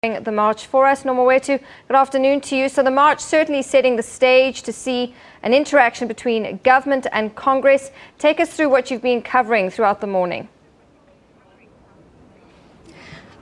The march for us. Good afternoon to you. So the march certainly setting the stage to see an interaction between government and Congress. Take us through what you've been covering throughout the morning.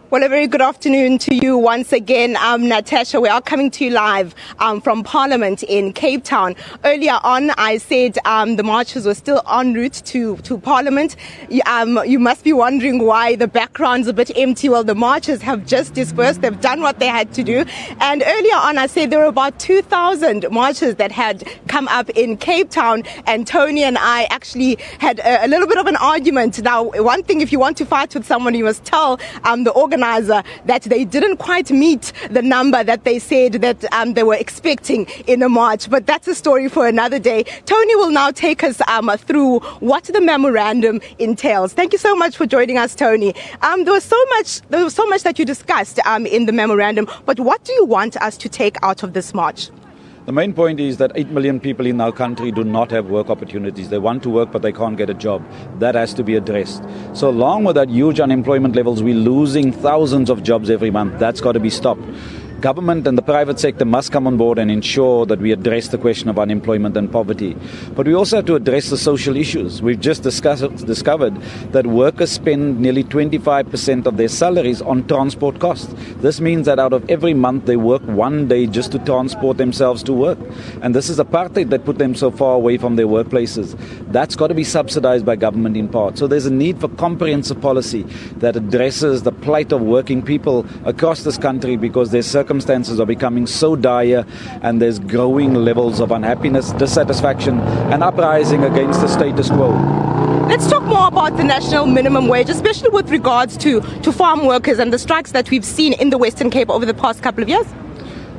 Well, a very good afternoon to you once again. I'm Natasha. We are coming to you live from Parliament in Cape Town. Earlier on, I said the marchers were still en route to Parliament. You must be wondering why the background's a bit empty. Well, the marchers have just dispersed. They've done what they had to do. And earlier on, I said there were about 2,000 marchers that had come up in Cape Town. And Tony and I actually had a little bit of an argument. Now, one thing, if you want to fight with someone, you must tell the organizer that they didn't quite meet the number that they said that they were expecting in a march. But that's a story for another day. Tony will now take us through what the memorandum entails. Thank you so much for joining us, Tony. There was so much that you discussed in the memorandum. But what do you want us to take out of this march? The main point is that 8 million people in our country do not have work opportunities. They want to work, but they can't get a job. That has to be addressed. So along with that huge unemployment levels, we're losing thousands of jobs every month. That's got to be stopped. Government and the private sector must come on board and ensure that we address the question of unemployment and poverty. But we also have to address the social issues. We've just discovered that workers spend nearly 25% of their salaries on transport costs. This means that out of every month they work one day just to transport themselves to work. And this is apartheid that put them so far away from their workplaces. That's got to be subsidized by government in part. So there's a need for comprehensive policy that addresses the plight of working people across this country, because their circumstances are becoming so dire and there's growing levels of unhappiness, dissatisfaction and uprising against the status quo. Let's talk more about the national minimum wage, especially with regards to farm workers and the strikes that we've seen in the Western Cape over the past couple of years.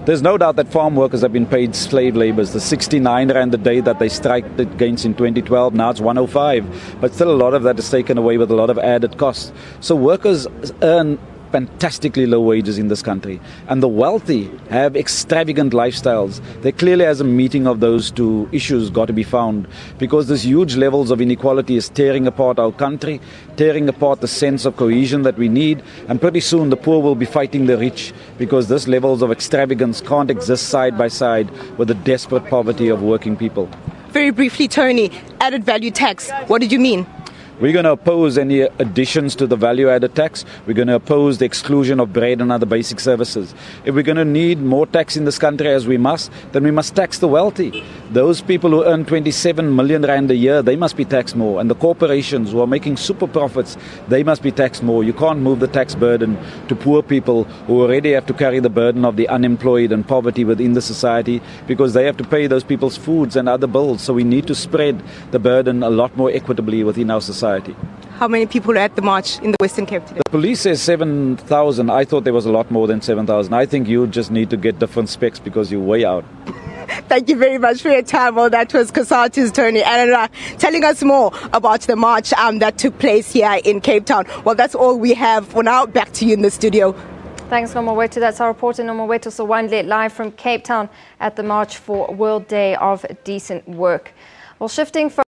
There's no doubt that farm workers have been paid slave labours. The 69 rand a day that they striked against in 2012, now it's 105. But still a lot of that is taken away with a lot of added costs. So workers earn fantastically low wages in this country, and the wealthy have extravagant lifestyles. There clearly has a meeting of those two issues got to be found, because this huge levels of inequality is tearing apart our country, tearing apart the sense of cohesion that we need, and pretty soon the poor will be fighting the rich, because this levels of extravagance can't exist side by side with the desperate poverty of working people. Very briefly, Tony, added value tax, what did you mean? We're going to oppose any additions to the value-added tax. We're going to oppose the exclusion of bread and other basic services. If we're going to need more tax in this country, as we must, then we must tax the wealthy. Those people who earn 27 million rand a year, they must be taxed more. And the corporations who are making super profits, they must be taxed more. You can't move the tax burden to poor people who already have to carry the burden of the unemployed and poverty within the society, because they have to pay those people's foods and other bills. So we need to spread the burden a lot more equitably within our society. How many people are at the march in the Western Cape today? The police says 7,000. I thought there was a lot more than 7,000. I think you just need to get different specs because you're way out. Thank you very much for your time. Well, that was Cosatu's Tony and telling us more about the march that took place here in Cape Town. Well, that's all we have for now. Back to you in the studio. Thanks, Nomawethu. That's our reporter, Nomawethu Sowandle, live from Cape Town at the March for World Day of Decent Work. Well, shifting from